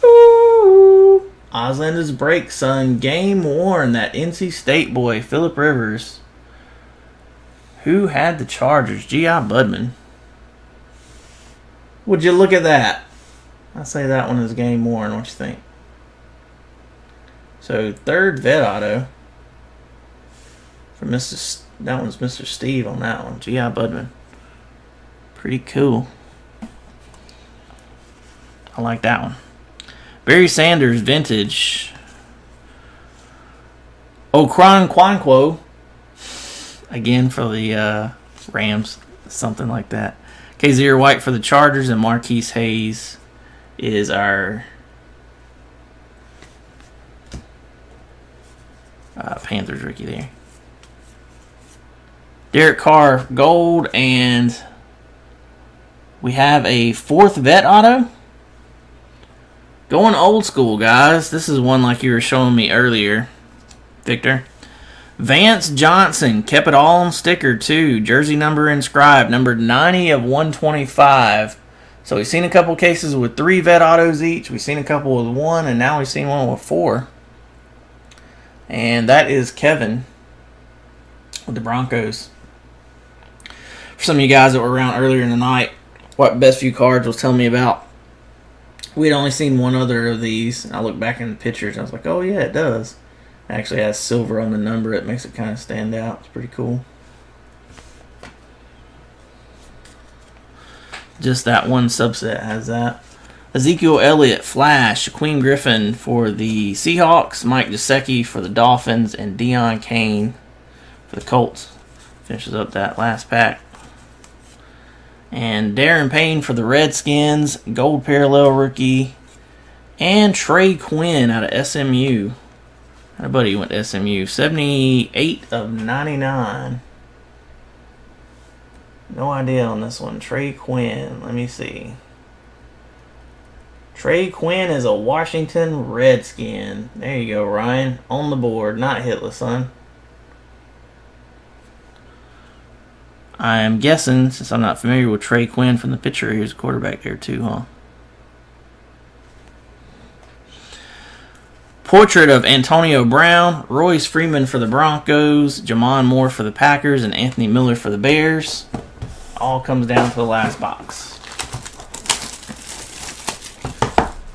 Ooh. Oslander's break, son. Game worn. That NC State boy, Phillip Rivers. Who had the Chargers? G.I. Budman. Would you look at that? I say that one is game worn. What you think? So, third vet auto. For that one's Mr. Steve on that one. G.I. Budman. Pretty cool. I like that one. Barry Sanders, vintage. Okron Quanquo. Again for the Rams. Something like that. Kazir White for the Chargers. And Marquise Hayes is our Panthers rookie there. Derek Carr, gold. And we have a 4th vet auto. Going old school, guys. This is one like you were showing me earlier, Victor. Vance Johnson. Kept it all on sticker, too. Jersey number inscribed. Numbered 90 of 125. So we've seen a couple cases with 3 vet autos each. We've seen a couple with 1, and now we've seen one with 4. And that is Kevin with the Broncos. For some of you guys that were around earlier in the night, what Best View Cards was telling me about, we'd only seen one other of these. And I looked back in the pictures, and I was like, oh yeah, it does. It actually has silver on the number. It makes it kind of stand out. It's pretty cool. Just that one subset has that. Ezekiel Elliott, Flash, Queen Griffin for the Seahawks, Mike Gesicki for the Dolphins, and Deion Kane for the Colts. Finishes up that last pack. And Darren Payne for the Redskins, gold parallel rookie, and Trey Quinn out of SMU. My buddy went to SMU. 78 of 99. No idea on this one. Trey Quinn. Let me see. Trey Quinn is a Washington Redskin. There you go, Ryan. On the board. Not hitless, son. I am guessing, since I'm not familiar with Trey Quinn from the picture, here's a quarterback there too, huh? Portrait of Antonio Brown, Royce Freeman for the Broncos, Jamon Moore for the Packers, and Anthony Miller for the Bears. All comes down to the last box.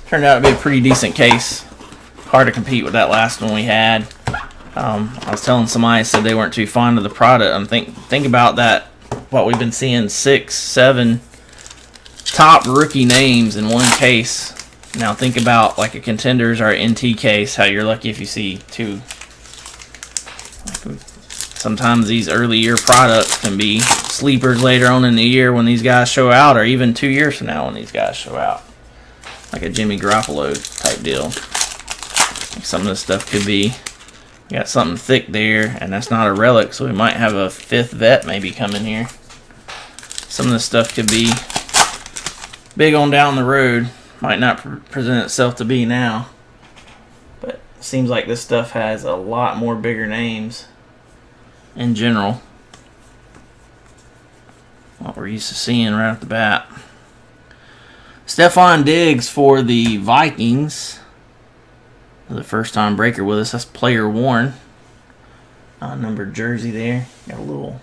Turned out to be a pretty decent case. Hard to compete with that last one we had. I was telling somebody, said they weren't too fond of the product. Think about that. What we've been seeing, 6, 7 top rookie names in one case. Now think about like a Contenders or an NT case, how you're lucky if you see 2. Sometimes these early year products can be sleepers later on in the year when these guys show out, or even 2 years from now when these guys show out. Like a Jimmy Garoppolo type deal. Some of this stuff could be, we got something thick there, and that's not a relic, so we might have a 5th vet maybe coming here. Some of this stuff could be big on down the road. Might not present itself to be now. But it seems like this stuff has a lot more bigger names in general. What we're used to seeing right off the bat. Stephon Diggs for the Vikings. The first time breaker with us. That's player worn. Numbered jersey there. Got a little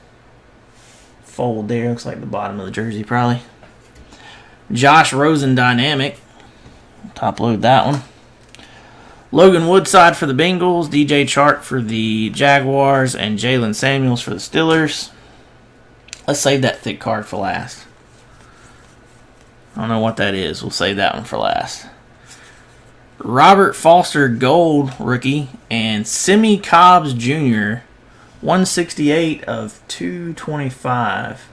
fold there. Looks like the bottom of the jersey probably. Josh Rosen Dynamic. Top load that one. Logan Woodside for the Bengals. DJ Chark for the Jaguars. And Jalen Samuels for the Steelers. Let's save that thick card for last. I don't know what that is. We'll save that one for last. Robert Foster Gold rookie and Simi Cobbs Jr. 168 of 225.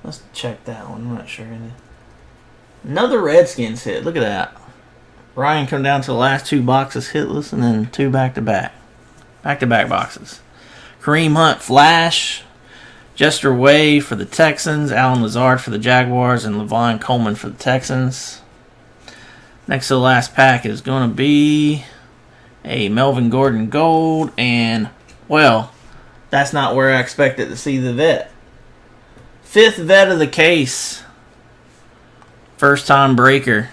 Let's check that one. I'm not sure. Another Redskins hit. Look at that. Ryan come down to the last 2 boxes hitless, and then 2 back-to-back. Back-to-back boxes. Kareem Hunt Flash. Jester Way for the Texans. Alan Lazard for the Jaguars. And Levon Coleman for the Texans. Next to the last pack is going to be a Melvin Gordon Gold. And, well, that's not where I expected to see the vet. 5th vet of the case. First time breaker.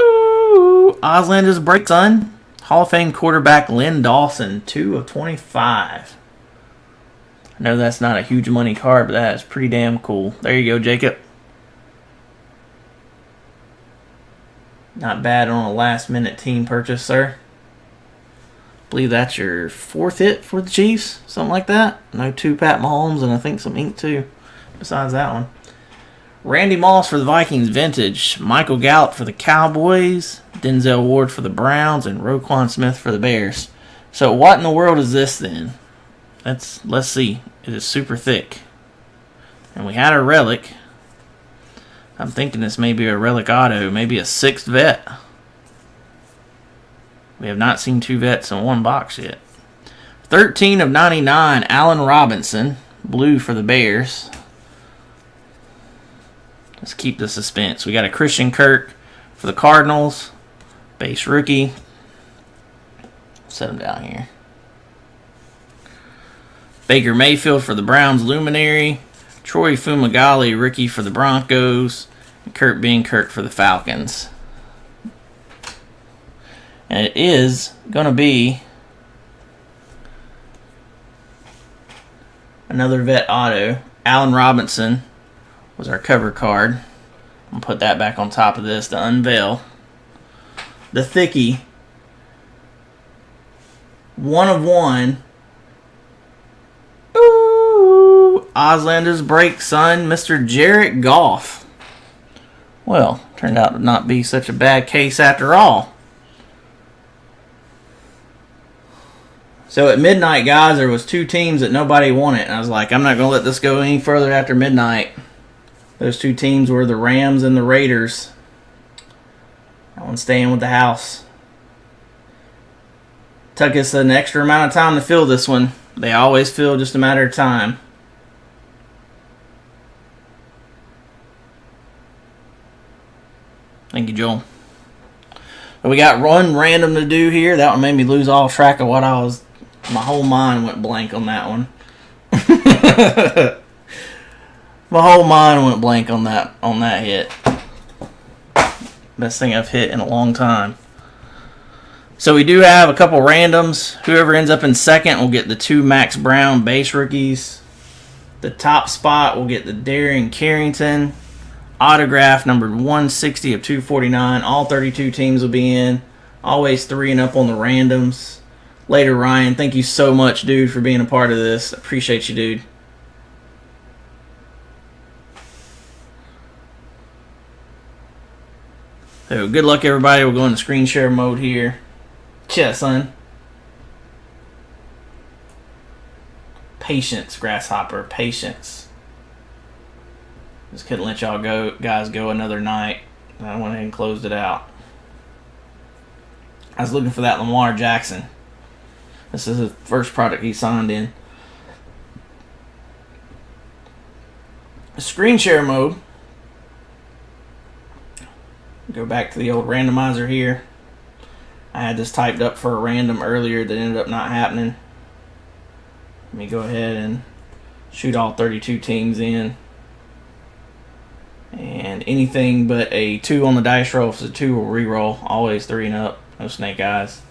Ooh, Auslander's break, son. Hall of Fame quarterback Lynn Dawson, 2 of 25. I know that's not a huge money card, but that is pretty damn cool. There you go, Jacob. Not bad on a last-minute team purchase, sir. I believe that's your 4th hit for the Chiefs, something like that. No 2 Pat Mahomes, and I think some ink too, besides that one. Randy Moss for the Vikings Vintage. Michael Gallup for the Cowboys. Denzel Ward for the Browns. And Roquan Smith for the Bears. So what in the world is this then? Let's see. It is super thick. And we had a relic. I'm thinking this may be a relic auto. Maybe a 6th vet. We have not seen 2 vets in one box yet. 13 of 99. Allen Robinson. Blue for the Bears. Let's keep the suspense. We got a Christian Kirk for the Cardinals. Base rookie. Set him down here. Baker Mayfield for the Browns, Luminary. Troy Fumagalli, rookie for the Broncos. And Kurt Beankirk for the Falcons. And it is going to be another vet auto. Allen Robinson was our cover card. I'm going to put that back on top of this to unveil. The Thickie. 1 of 1. Ooh, Auslander's break, son. Mr. Jared Goff. Well, turned out to not be such a bad case after all. So at midnight, guys, there was 2 teams that nobody wanted. And I was like, I'm not going to let this go any further after midnight. Those 2 teams were the Rams and the Raiders. That one's staying with the house. Took us an extra amount of time to fill this one. They always fill just a matter of time. Thank you, Joel. But we got one random to do here. That one made me lose all track of what I was. My whole mind went blank on that one. My whole mind went blank on that hit. Best thing I've hit in a long time. So we do have a couple randoms. Whoever ends up in second will get the 2 Max Brown base rookies. The top spot will get the Darian Carrington autograph numbered 160 of 249. All 32 teams will be in. Always 3 and up on the randoms. Later, Ryan. Thank you so much, dude, for being a part of this. Appreciate you, dude. So good luck, everybody. We'll go into screen share mode here. Cheers, son. Patience, Grasshopper. Patience. Just couldn't let y'all guys go another night. I went ahead and closed it out. I was looking for that Lamar Jackson. This is the first product he signed in. Screen share mode. Go back to the old randomizer here. I had this typed up for a random earlier that ended up not happening. Let me go ahead and shoot all 32 teams in. And anything but a 2 on the dice roll. If it's a 2, will re-roll. Always 3 and up. No snake eyes.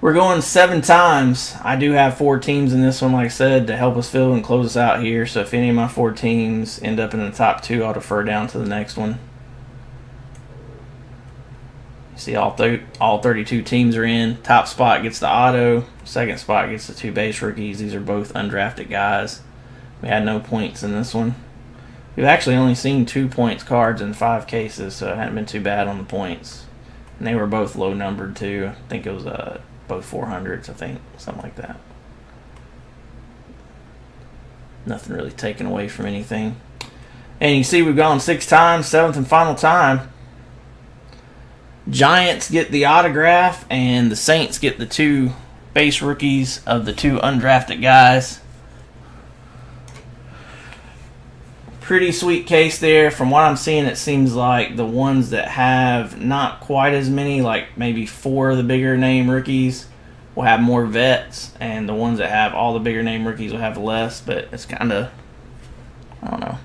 We're going 7 times. I do have 4 teams in this one, like I said, to help us fill and close us out here. So if any of my 4 teams end up in the top 2, I'll defer down to the next one. You see all 32 teams are in. Top spot gets the auto. Second spot gets the 2 base rookies. These are both undrafted guys. We had no points in this one. We've actually only seen 2 points cards in 5 cases, so it hadn't been too bad on the points. And they were both low numbered too. I think it was both 400s, I think, something like that. Nothing really taken away from anything. And you see we've gone 6 times, 7th and final time. Giants get the autograph, and the Saints get the 2 base rookies of the 2 undrafted guys. Pretty sweet case there. From what I'm seeing, it seems like the ones that have not quite as many, like maybe 4 of the bigger name rookies, will have more vets, and the ones that have all the bigger name rookies will have less, but it's kind of, I don't know.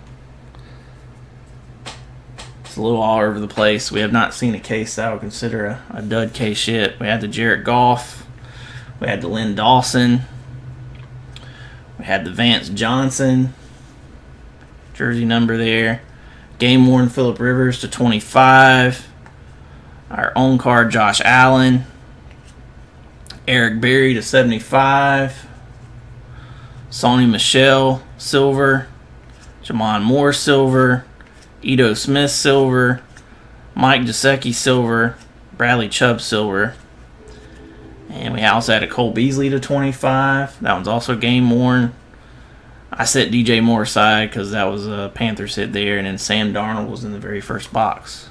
It's a little all over the place. We have not seen a case that I would consider a dud case yet. We had the Jared Goff. We had the Lynn Dawson. We had the Vance Johnson jersey number there. Game worn Phillip Rivers to 25. Our own card, Josh Allen. Eric Berry to 75. Sonny Michel, silver. Jamon Moore, silver. Ito Smith, silver. Mike Gesicki, silver. Bradley Chubb, silver. And we also had a Cole Beasley to 25. That one's also game worn. I set DJ Moore aside because that was a Panthers hit there, and then Sam Darnold was in the very first box.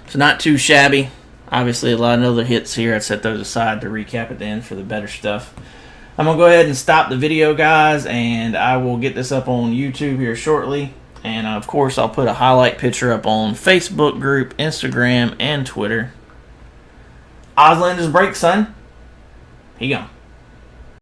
So not too shabby. Obviously a lot of other hits here. I'd set those aside to recap at the end for the better stuff. I'm going to go ahead and stop the video, guys, and I will get this up on YouTube here shortly. And, of course, I'll put a highlight picture up on Facebook group, Instagram, and Twitter. Oslander's break, son. He gone.